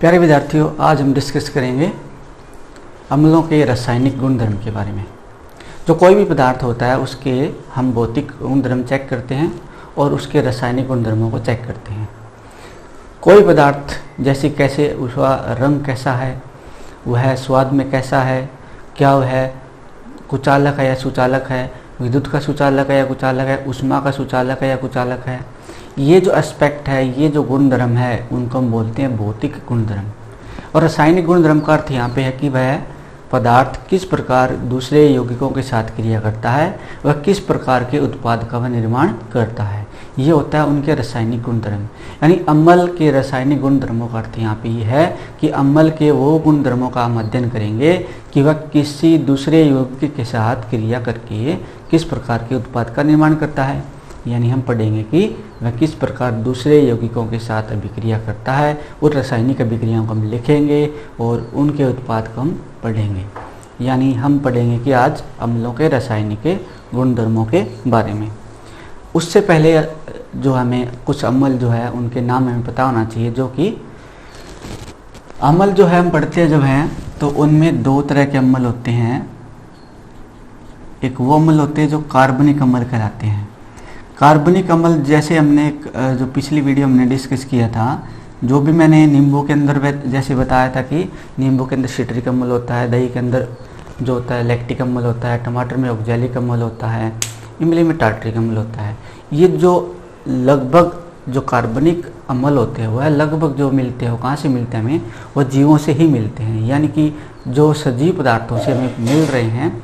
प्यारे विद्यार्थियों, आज हम डिस्कस करेंगे अम्लों के रासायनिक गुणधर्म के बारे में। जो कोई भी पदार्थ होता है उसके हम भौतिक गुणधर्म चेक करते हैं और उसके रासायनिक गुणधर्मों को चेक करते हैं। कोई पदार्थ जैसे कैसे उसका रंग कैसा है, वह स्वाद में कैसा है, क्या वह कुचालक है या सुचालक है, विद्युत का सुचालक है या कुचालक है, ऊष्मा का सुचालक है या कुचालक है, ये जो एस्पेक्ट है, ये जो गुणधर्म है, उनको हम बोलते हैं भौतिक गुणधर्म। और रासायनिक गुणधर्म का अर्थ यहाँ पे है कि वह पदार्थ किस प्रकार दूसरे यौगिकों के साथ क्रिया करता है, वह किस प्रकार के उत्पाद का वह निर्माण करता है, ये होता है उनके रासायनिक गुणधर्म। यानी अम्ल के रासायनिक गुणधर्मों का अर्थ यहाँ पे ये है कि अम्ल के वो गुणधर्मों का हम अध्ययन करेंगे कि वह किसी दूसरे यौगिक के साथ क्रिया करके किस प्रकार के उत्पाद का निर्माण करता है। यानी हम पढ़ेंगे कि वह किस प्रकार दूसरे यौगिकों के साथ अभिक्रिया करता है, उस रासायनिक अभिक्रियाओं को हम लिखेंगे और उनके उत्पाद को हम पढ़ेंगे। यानी हम पढ़ेंगे कि आज अम्लों के रासायनिक गुणधर्मों के बारे में। उससे पहले जो हमें कुछ अम्ल जो है उनके नाम हमें पता होना चाहिए। जो कि अम्ल जो है हम पढ़ते हैं जब हैं तो उनमें दो तरह के अम्ल होते हैं। एक वो अम्ल होते हैं जो कार्बनिक अम्ल कहलाते हैं। कार्बनिक अम्ल जैसे हमने जो पिछली वीडियो हमने डिस्कस किया था, जो भी मैंने नींबू के अंदर जैसे बताया था कि नींबू के अंदर सिट्रिक अम्ल होता है, दही के अंदर जो होता है लैक्टिक अम्ल होता है, टमाटर में ऑक्जेलिक अम्ल होता है, इमली में टार्टरिक अम्ल होता है। ये जो लगभग जो कार्बनिक अम्ल होते हैं वह लगभग जो मिलते हैं वो कहाँ से मिलते हैं हमें, वह जीवों से ही मिलते हैं। यानी कि जो सजीव पदार्थों से हमें मिल रहे हैं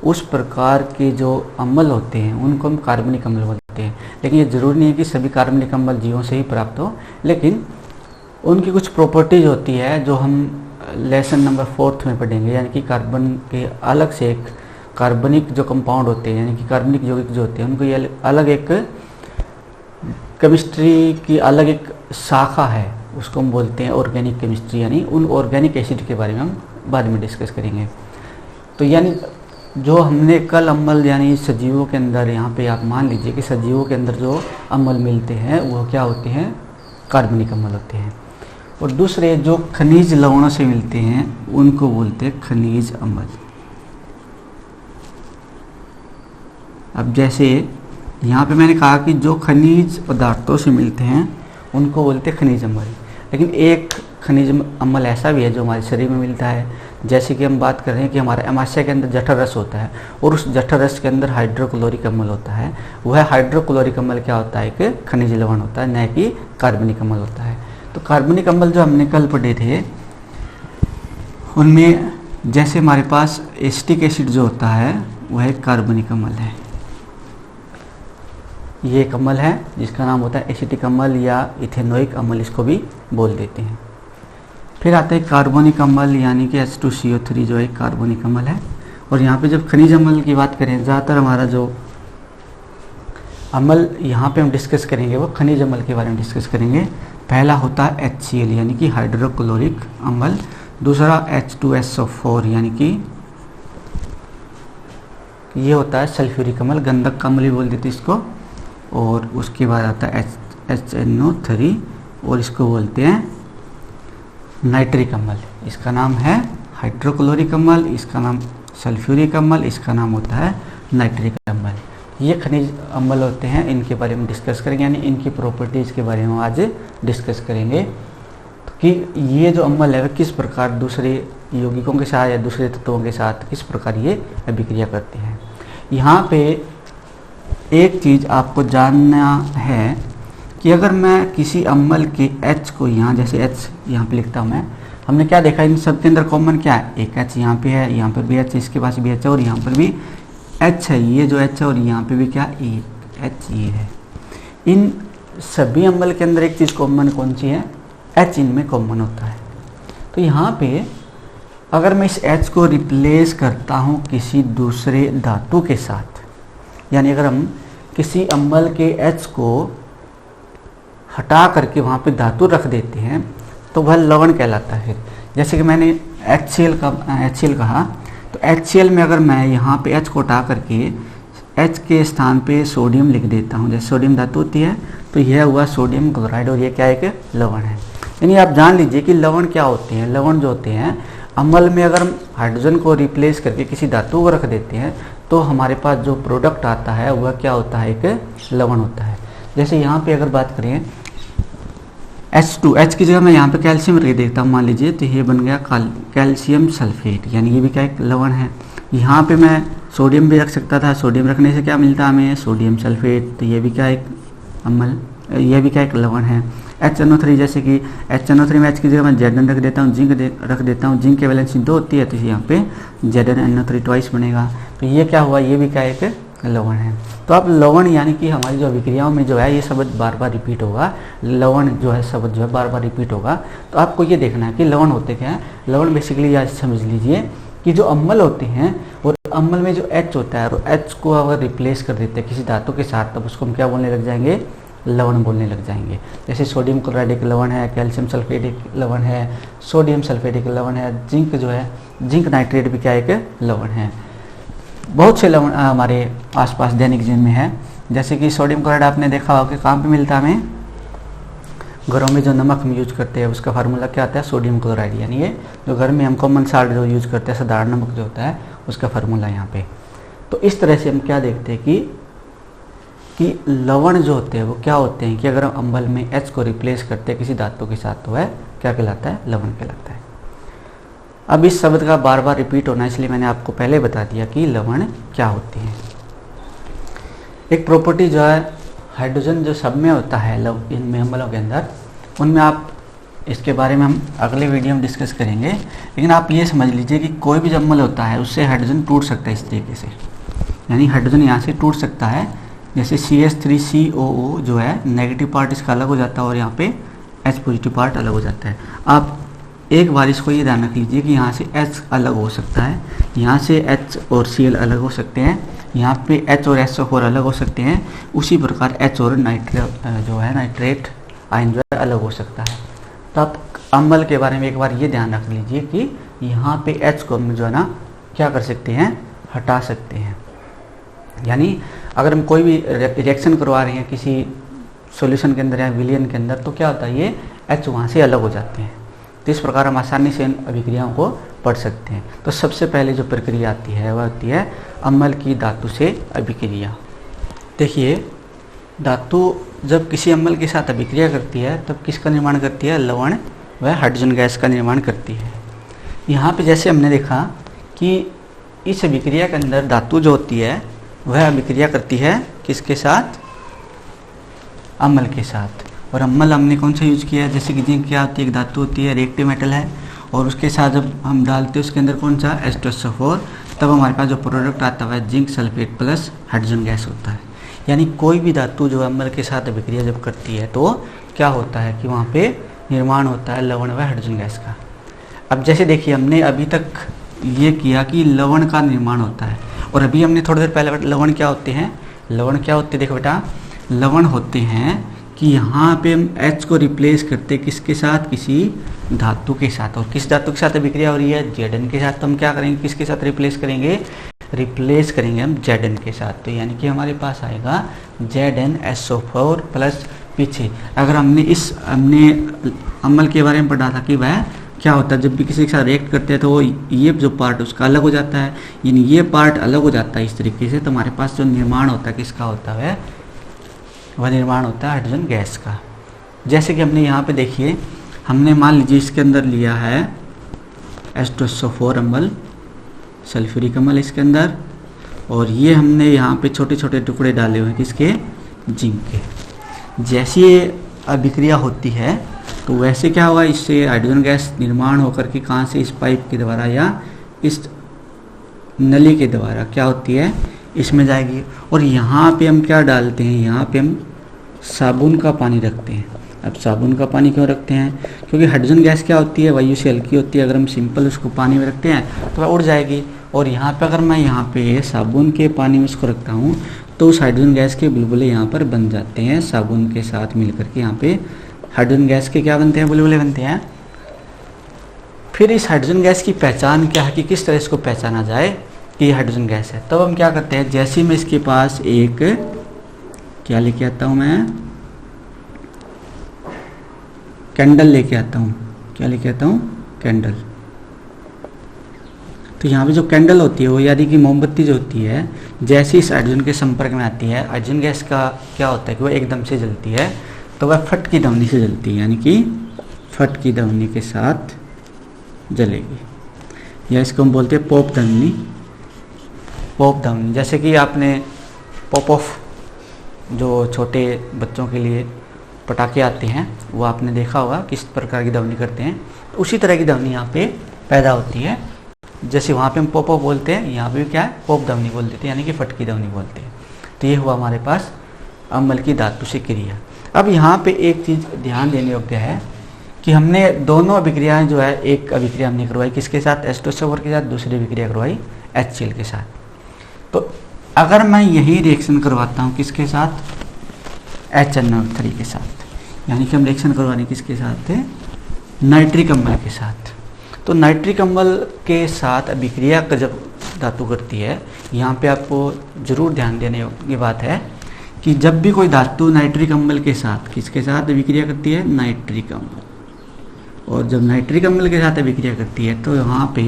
उस प्रकार के जो अम्ल होते हैं उनको हम कार्बनिक अम्ल बोलते हैं। लेकिन ये ज़रूरी नहीं है कि सभी कार्बनिक अम्ल जीवों से ही प्राप्त हो, लेकिन उनकी कुछ प्रॉपर्टीज होती है जो हम लेसन नंबर 4 में पढ़ेंगे। यानी कि कार्बन के अलग से एक कार्बनिक जो कंपाउंड होते हैं, यानी कि कार्बनिक यौगिक जो होते हैं, उनको ये अलग एक केमिस्ट्री की अलग एक शाखा है, उसको हम बोलते हैं ऑर्गेनिक केमिस्ट्री। यानी उन ऑर्गेनिक एसिड के बारे में हम बाद में डिस्कस करेंगे। तो यानी जो हमने कल अम्ल यानी सजीवों के अंदर, यहाँ पे आप मान लीजिए कि सजीवों के अंदर जो अम्ल मिलते हैं वो क्या होते हैं, कार्बनिक अम्ल होते हैं। और दूसरे जो खनिज लवणों से मिलते हैं उनको बोलते हैं खनिज अम्ल। अब जैसे यहाँ पे मैंने कहा कि जो खनिज पदार्थों से मिलते हैं उनको बोलते हैं खनिज अम्ल। लेकिन एक खनिज अम्ल ऐसा भी है जो हमारे शरीर में मिलता है। जैसे कि हम बात कर रहे हैं कि हमारा अमाशय के अंदर जठर रस होता है और उस जठर रस के अंदर हाइड्रोक्लोरिक अम्ल होता है। वह हाइड्रोक्लोरिक अम्ल क्या होता है, एक खनिज लवण होता है, न कि कार्बनिक अम्ल होता है। तो कार्बनिक अम्ल जो हमने कल पढ़े थे उनमें जैसे हमारे पास एसिटिक एसिड जो होता है वह एक कार्बनिक अम्ल है। ये एक अम्ल है जिसका नाम होता है एसिटिक अम्ल या इथेनोइक अम्ल, इसको भी बोल देते हैं। फिर आता है कार्बोनिक अम्ल यानी कि H2CO3 जो एक कार्बोनिक अम्ल है। और यहाँ पे जब खनिज अम्ल की बात करें, ज़्यादातर हमारा जो अम्ल यहाँ पे हम डिस्कस करेंगे वो खनिज अम्ल के बारे में डिस्कस करेंगे। पहला होता है HCl यानी कि हाइड्रोक्लोरिक अम्ल, दूसरा H2SO4 यानी कि ये होता है सल्फ्यूरिक अम्ल, गंधक अम्ल भी बोल देते इसको। और उसके बाद आता है HNO3 और इसको बोलते हैं नाइट्रिक अम्ल। इसका नाम है हाइड्रोक्लोरिक अम्ल, इसका नाम सल्फ्यूरिक अम्ल, इसका नाम होता है नाइट्रिक अम्ल। ये खनिज अम्ल होते हैं, इनके बारे में डिस्कस करेंगे। यानी इनकी प्रॉपर्टीज़ के बारे में आज डिस्कस करेंगे कि ये जो अम्ल है वह किस प्रकार दूसरे यौगिकों के साथ या दूसरे तत्वों के साथ किस प्रकार ये अभिक्रिया करते हैं। यहाँ पे एक चीज़ आपको जानना है कि अगर मैं किसी अम्ल के H को यहाँ, जैसे H यहाँ पे लिखता हूँ मैं, हमने क्या देखा इन सब के अंदर कॉमन क्या है, एक H यहाँ पे है, यहाँ पर भी H है, इसके पास भी H है और यहाँ पर भी H है। ये जो H है और यहाँ पे भी क्या एक H ये है। इन सभी अम्ल के अंदर एक चीज़ कॉमन कौन सी है, H इनमें कॉमन होता है। तो यहाँ पे अगर मैं इस H को रिप्लेस करता हूँ किसी दूसरे धातु के साथ, यानी अगर हम किसी अम्ल के H को हटा करके वहाँ पे धातु रख देते हैं तो वह लवण कहलाता है। जैसे कि मैंने HCl कहा, तो HCl में अगर मैं यहाँ पे H को हटा करके H के स्थान पे सोडियम लिख देता हूँ, जैसे सोडियम धातु होती है तो यह हुआ सोडियम क्लोराइड और ये क्या है कि लवण है। यानी आप जान लीजिए कि लवण क्या होते हैं। लवण जो होते हैं, अम्ल में अगर हम हाइड्रोजन को रिप्लेस करके किसी धातु को रख देते हैं तो हमारे पास जो प्रोडक्ट आता है वह क्या होता है, एक लवण होता है। जैसे यहाँ पे अगर बात करें H2, H की जगह मैं यहाँ पे कैल्शियम रख देता हूँ मान लीजिए, तो ये बन गया कैल्शियम सल्फेट, यानी ये भी क्या एक लवण है। यहाँ पे मैं सोडियम भी रख सकता था, सोडियम रखने से क्या मिलता है हमें, सोडियम सल्फेट, तो ये भी क्या एक अम्ल, ये भी क्या एक लवण है। HNO3, जैसे कि HNO3 में H की जगह मैं Zn रख देता हूँ, जिंक रख देता हूँ, जिंक की वैलेंसी 2 होती है तो यहाँ पे ZnNO3 ट्वाइस बनेगा, तो ये क्या हुआ, ये भी क्या एक लवण है। तो अब लवण यानी कि हमारी जो अभिक्रियाओं में जो है ये शब्द बार बार रिपीट होगा, लवण जो है शब्द जो है बार बार रिपीट होगा। तो आपको ये देखना है कि लवण होते क्या हैं। लवण बेसिकली आज समझ लीजिए कि जो अम्ल होते हैं और अम्ल में जो H होता है, और H को अगर रिप्लेस कर देते हैं किसी धातु के साथ, तब उसको हम क्या बोलने लग जाएंगे, लवण बोलने लग जाएंगे। जैसे सोडियम क्लोराइड एक लवण है, कैल्शियम सल्फेट एक लवण है, सोडियम सल्फेट एक लवण है, जिंक जो है, जिंक नाइट्रेट भी क्या एक लवण है। बहुत से लवण हमारे आसपास दैनिक जीवन में है। जैसे कि सोडियम क्लोराइड आपने देखा होगा कि कहाँ पे मिलता है हमें, घरों में जो नमक हम यूज करते हैं उसका फार्मूला क्या आता है, सोडियम क्लोराइड, यानी ये जो घर में हम कॉमन साल्ट जो यूज करते हैं, साधारण नमक जो होता है उसका फार्मूला यहाँ पे। तो इस तरह से हम क्या देखते हैं कि लवण जो होते हैं वो क्या होते हैं कि अगर हम अम्ल में H को रिप्लेस करते हैं किसी धातु के साथ तो वह क्या कहलाता है, लवण कहलाता है। अब इस शब्द का बार बार रिपीट होना, इसलिए मैंने आपको पहले बता दिया कि लवण क्या होते हैं। एक प्रॉपर्टी जो है हाइड्रोजन जो सब में होता है इन अम्लों के अंदर, उनमें आप इसके बारे में हम अगले वीडियो में डिस्कस करेंगे। लेकिन आप ये समझ लीजिए कि कोई भी अम्ल होता है उससे हाइड्रोजन टूट सकता है इस तरीके से, यानी हाइड्रोजन यहाँ से टूट सकता है। जैसे CH3COO जो है नेगेटिव पार्ट इसका अलग हो जाता है और यहाँ पे H पॉजिटिव पार्ट अलग हो जाता है। आप एक बार इसको ये ध्यान रख लीजिए कि यहाँ से H अलग हो सकता है, यहाँ से H और Cl अलग हो सकते हैं, यहाँ पे H और SO4 अलग हो सकते हैं, उसी प्रकार H और नाइट्रेट आयन जो है अलग हो सकता है। तो आप अम्ल के बारे में एक बार ये ध्यान रख लीजिए कि यहाँ पे H को हम जो है ना क्या कर सकते हैं, हटा सकते हैं। यानी अगर हम कोई भी रिएक्शन करवा रहे हैं किसी सॉल्यूशन के अंदर या विलयन के अंदर, तो क्या होता है ये H वहाँ से अलग हो जाते हैं। तो इस प्रकार हम आसानी से इन अभिक्रियाओं को पढ़ सकते हैं। तो सबसे पहले जो प्रक्रिया आती है वह होती है अम्ल की धातु से अभिक्रिया। देखिए, धातु जब किसी अम्ल के साथ अभिक्रिया करती है तब किसका निर्माण करती है, लवण व हाइड्रोजन गैस का निर्माण करती है। यहाँ पे जैसे हमने देखा कि इस अभिक्रिया के अंदर धातु जो होती है वह अभिक्रिया करती है किसके साथ, अम्ल के साथ। और अम्ल हमने कौन सा यूज किया है, जैसे कि जिंक क्या होती है, एक धातु होती है, रिएक्टिव मेटल है, और उसके साथ जब हम डालते हैं उसके अंदर कौन सा, H2SO4, तब हमारे पास जो प्रोडक्ट आता है zinc sulphate plus hydrogen gas होता है। यानी कोई भी धातु जो अम्ल के साथ अभिक्रिया जब करती है तो क्या होता है कि वहाँ पे निर्माण होता है लवण व हाइड्रोजन गैस का। अब जैसे देखिए हमने अभी तक ये किया कि लवण का निर्माण होता है, और अभी हमने थोड़ी देर पहले लवण क्या होते हैं, लवण क्या होते हैं, देखो बेटा, लवण होते हैं कि यहाँ पे हम H को रिप्लेस करते किसके साथ, किसी धातु के साथ। और किस धातु के साथ अभिक्रिया हो रही है, Zn के साथ। तो हम क्या करेंगे, किसके साथ रिप्लेस करेंगे, रिप्लेस करेंगे हम Zn के साथ। तो यानी कि हमारे पास आएगा ZnSO4 प्लस पीछे अगर हमने अम्ल के बारे में पढ़ा था कि वह क्या होता है, जब भी किसी के साथ रिएक्ट करते हैं तो वो ये जो पार्ट उसका अलग हो जाता है, यानी ये पार्ट अलग हो जाता है इस तरीके से। तो हमारे पास जो निर्माण होता है किसका होता है, वह निर्माण होता है हाइड्रोजन गैस का। जैसे कि हमने यहाँ पे देखिए, हमने मान लीजिए इसके अंदर लिया है H2SO4 अम्ल, सल्फ्यूरिक अम्ल इसके अंदर, और ये हमने यहाँ पे छोटे छोटे टुकड़े डाले हुए हैं किसके, जिंक के। जैसे ये अभिक्रिया होती है तो वैसे क्या हुआ, इससे हाइड्रोजन गैस निर्माण होकर के कहाँ से, इस पाइप के द्वारा या इस नली के द्वारा क्या होती है, इसमें जाएगी। और यहाँ पे हम क्या डालते हैं, यहाँ पे हम साबुन का पानी रखते हैं। अब साबुन का पानी क्यों रखते हैं, क्योंकि हाइड्रोजन गैस क्या होती है, वायु से हल्की होती है। अगर हम सिंपल उसको पानी में रखते हैं तो वह उड़ जाएगी। और यहाँ पे अगर मैं यहाँ पे साबुन के पानी में उसको रखता हूँ तो उस हाइड्रोजन गैस के बुलबुले यहाँ पर बन जाते हैं साबुन के साथ मिल करके। यहाँ पे हाइड्रोजन गैस के क्या बनते हैं, बुलबुले बनते हैं। फिर इस हाइड्रोजन गैस की पहचान क्या है कि किस तरह इसको पहचाना जाए कि ये हाइड्रोजन गैस है। तब हम क्या करते हैं, जैसे मैं इसके पास एक क्या लेके आता हूँ, मैं कैंडल लेके आता हूँ। क्या लेके आता हूँ? कैंडल। तो यहाँ पे जो कैंडल होती है वो यानी कि मोमबत्ती जो होती है, जैसे इस हाइड्रोजन के संपर्क में आती है, हाइड्रोजन गैस का क्या होता है कि वो एकदम से जलती है, तो वह फट की ध्वनि से जलती है, यानी कि फट की ध्वनि के साथ जलेगी, या इसको हम बोलते हैं पॉप ध्वनि। पॉप ध्वनि, जैसे कि आपने पॉप ऑफ जो छोटे बच्चों के लिए पटाखे आते हैं वो आपने देखा होगा किस प्रकार की ध्वनि करते हैं, तो उसी तरह की ध्वनि यहाँ पे पैदा होती है। जैसे वहाँ पे हम पॉप ऑफ बोलते हैं, यहाँ पे क्या है? पॉप ध्वनि बोल देते हैं, यानी कि फटकी ध्वनि बोलते हैं। तो ये हुआ हमारे पास अम्ल की धातु से क्रिया। अब यहाँ पे एक चीज़ ध्यान देने योग्य है कि हमने दोनों अभिक्रियाएं जो है, एक अभिक्रिया हमने करवाई किसके साथ? H2SO4 के साथ, दूसरी अभिक्रिया करवाई HCl के साथ। तो अगर मैं यही रिएक्शन करवाता हूँ किसके साथ? HNO3 के साथ, यानी कि हम रिएक्शन करवाने किसके साथ थे? नाइट्रिक अम्ल के साथ। तो नाइट्रिक अम्ल के साथ अभिक्रिया का जब धातु करती है, यहाँ पे आपको जरूर ध्यान देने की बात है कि जब भी कोई धातु नाइट्रिक अम्ल के साथ किसके साथ अभिक्रिया करती है? नाइट्रिक अम्ल। और जब नाइट्रिक अम्ल के साथ अभिक्रिया करती है तो यहाँ पे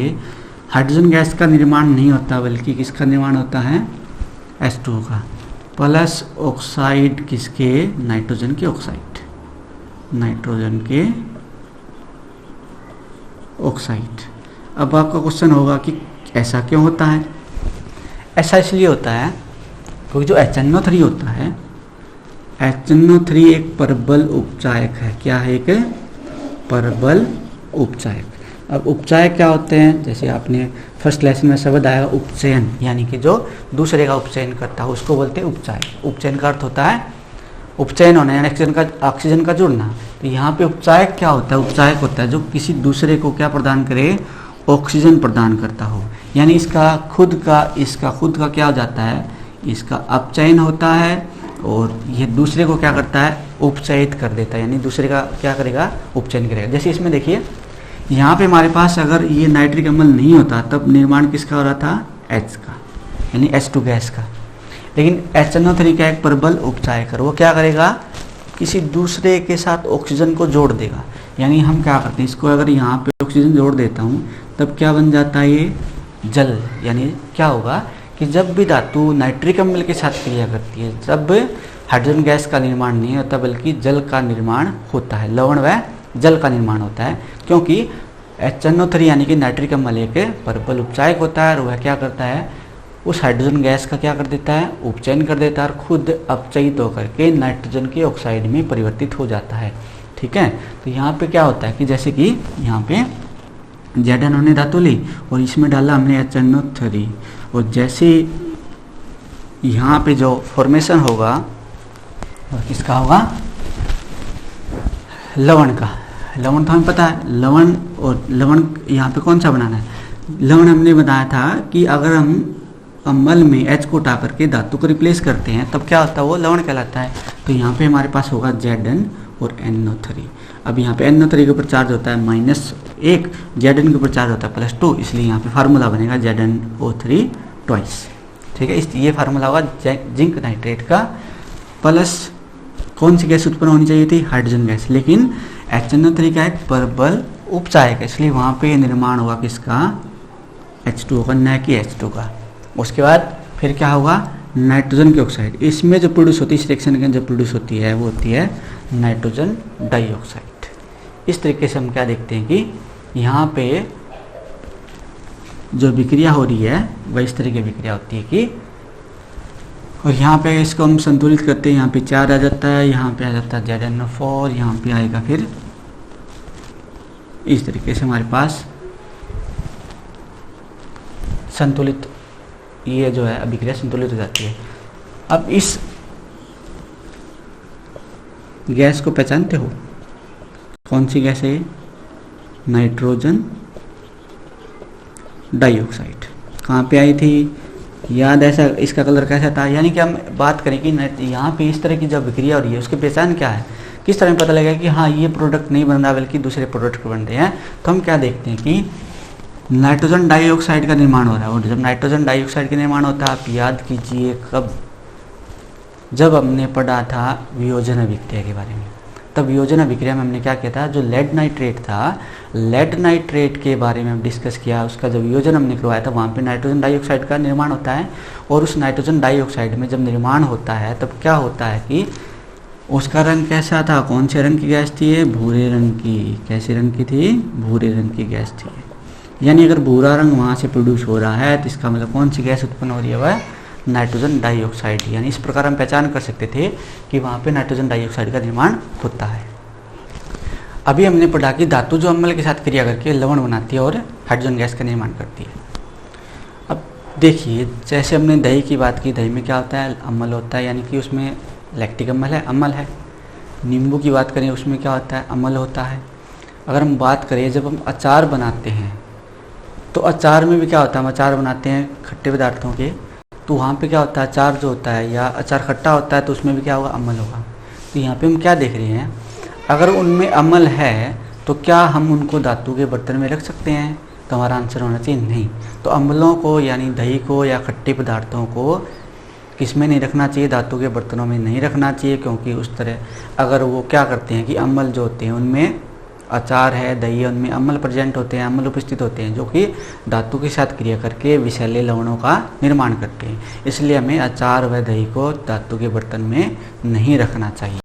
हाइड्रोजन गैस का निर्माण नहीं होता, बल्कि किसका निर्माण होता है? H2O का, प्लस ऑक्साइड किसके? नाइट्रोजन के ऑक्साइड, नाइट्रोजन के ऑक्साइड। अब आपका क्वेश्चन होगा कि ऐसा क्यों होता है? ऐसा इसलिए होता है क्योंकि जो HNO3 होता है, HNO3 एक परबल उपचायक है। क्या है? एक परबल उपचायक। अब उपचायक क्या होते हैं? जैसे आपने फर्स्ट लेसन में शब्द आया उपचयन, यानी कि जो दूसरे का उपचयन करता है उसको बोलते हैं उपचायक। उपचयन का अर्थ होता है उपचयन होना, यानी ऑक्सीजन का जुड़ना। तो यहाँ पे उपचायक क्या होता है? उपचायक होता है जो किसी दूसरे को क्या प्रदान करे? ऑक्सीजन प्रदान करता हो, यानी इसका खुद का क्या हो जाता है? इसका अपचयन होता है और ये दूसरे को क्या करता है? उपचयित कर देता है, यानी दूसरे का क्या करेगा? उपचयन करेगा। जैसे इसमें देखिए, यहाँ पे हमारे पास अगर ये नाइट्रिक अम्ल नहीं होता तब निर्माण किसका हो रहा था? H का, यानी H2 गैस का। लेकिन HNO3 का एक प्रबल उपचायक है, वो क्या करेगा? किसी दूसरे के साथ ऑक्सीजन को जोड़ देगा। यानी हम क्या करते हैं, इसको अगर यहाँ पे ऑक्सीजन जोड़ देता हूँ तब क्या बन जाता है? ये जल। यानी क्या होगा कि जब भी धातु नाइट्रिक अम्ल के साथ क्रिया करती है तब हाइड्रोजन गैस का निर्माण नहीं होता, बल्कि जल का निर्माण होता है, लवण व जल का निर्माण होता है। क्योंकि HNO3 यानी कि नाइट्रिक अम्ल एक परबल उपचायक होता है और वह क्या करता है? उस हाइड्रोजन गैस का क्या कर देता है? उपचयन कर देता है और खुद अपचयित होकर के नाइट्रोजन के ऑक्साइड में परिवर्तित हो जाता है। ठीक है, तो यहाँ पे क्या होता है कि जैसे कि यहाँ पे Zn हमने धातु ली और इसमें डाला हमने HNO3, और जैसे यहाँ पे जो फॉर्मेशन होगा और किसका होगा? लवण का। लवण तो हमें पता है, लवण यहाँ पे कौन सा बनाना है? लवण हमने बताया था कि अगर हम अम्ल में H को उठा करके धातु को रिप्लेस करते हैं तब क्या होता है? वो लवण कहलाता है। तो यहाँ पे हमारे पास होगा Zn और NO3। अब यहाँ पे NO3 के ऊपर चार्ज होता है -1, Zn के ऊपर चार्ज होता है +2, इसलिए यहाँ पे फार्मूला बनेगा ZnO3 ट्वाइस। ठीक है, ये फार्मूला होगा जिंक नाइट्रेट का। प्लस कौन सी गैस उत्पन्न होनी चाहिए थी? Hydrogen gas. लेकिन HNO3 का एक परबल उपचायक है, इसलिए वहाँ पे निर्माण होगा किसका? H2O का, न कि H2 का। उसके बाद फिर क्या होगा? नाइट्रोजन की ऑक्साइड। इसमें जो प्रोड्यूस होती है, इस रिएक्शन के जो प्रोड्यूस होती है वो होती है नाइट्रोजन डाइऑक्साइड। इस तरीके से हम क्या देखते हैं कि यहाँ पे जो विक्रिया हो रही है वह इस तरह की विक्रिया होती है कि, और यहाँ पे इसको हम संतुलित करते हैं। यहाँ पे 4 आ जाता है, यहाँ पे आ जाता है ZnO4, यहाँ पे आएगा फिर इस तरीके से हमारे पास संतुलित, ये जो है अभिक्रिया संतुलित हो जाती है। अब इस गैस को पहचानते हो? कौन सी गैस है ये? Nitrogen dioxide. कहाँ पे आई थी? याद ऐसा, इसका कलर कैसा था? यानी कि हम बात करें कि यहाँ पे इस तरह की जब विक्रिया हो रही है उसकी पहचान क्या है, किस तरह पता लगेगा कि हाँ ये प्रोडक्ट नहीं बन रहा बल्कि दूसरे प्रोडक्ट बन रहे हैं। तो हम क्या देखते हैं कि नाइट्रोजन डाइऑक्साइड का निर्माण हो रहा है, और जब नाइट्रोजन डाइऑक्साइड का निर्माण होता है, आप याद कीजिए कब, जब हमने पढ़ा था वियोजन अभिक्रिया के बारे में, तब वियोजन अभिक्रिया में हमने क्या किया था, जो लेड नाइट्रेट था, लेड नाइट्रेट के बारे में हम डिस्कस किया। उसका जब वियोजन हमने करवाया था वहाँ पे नाइट्रोजन डाइऑक्साइड का निर्माण होता है, और उस नाइट्रोजन डाइऑक्साइड में जब निर्माण होता है तब क्या होता है कि उसका रंग कैसा था, कौन से रंग की गैस थी ये, भूरे रंग की। कैसे रंग की थी, भूरे रंग की गैस थी। यानी अगर भूरा रंग वहाँ से प्रोड्यूस हो रहा है तो इसका मतलब कौन सी गैस उत्पन्न हो रही है, वह नाइट्रोजन डाइऑक्साइड। यानी इस प्रकार हम पहचान कर सकते थे कि वहाँ पे नाइट्रोजन डाइऑक्साइड का निर्माण होता है। अभी हमने पढ़ा कि धातु जो अम्ल के साथ क्रिया करके लवण बनाती है और हाइड्रोजन गैस का निर्माण करती है। अब देखिए, जैसे हमने दही की बात की, दही में क्या होता है, अम्ल होता है, यानी कि उसमें लैक्टिक अम्ल है। नींबू की बात करें, उसमें क्या होता है, अम्ल होता है। अगर हम बात करें जब हम अचार बनाते हैं तो अचार में भी क्या होता है, हम अचार बनाते हैं खट्टे पदार्थों के, तो वहाँ पे क्या होता है, अचार जो होता है या अचार खट्टा होता है तो उसमें भी क्या होगा, अम्ल होगा। तो यहाँ पे हम क्या देख रहे हैं, अगर उनमें अम्ल है तो क्या हम उनको धातु के बर्तन में रख सकते हैं, तो हमारा आंसर होना चाहिए नहीं। तो अम्लों को यानी दही को या खट्टे पदार्थों को किस में नहीं रखना चाहिए, धातु के बर्तनों में नहीं रखना चाहिए, क्योंकि उस तरह अगर वो क्या करते हैं कि अम्ल जो होते हैं उनमें, अचार है, दही है, उनमें अम्ल प्रेजेंट होते हैं, अम्ल उपस्थित होते हैं, जो कि धातु के साथ क्रिया करके विषैले लवणों का निर्माण करते हैं। इसलिए हमें अचार व दही को धातु के बर्तन में नहीं रखना चाहिए।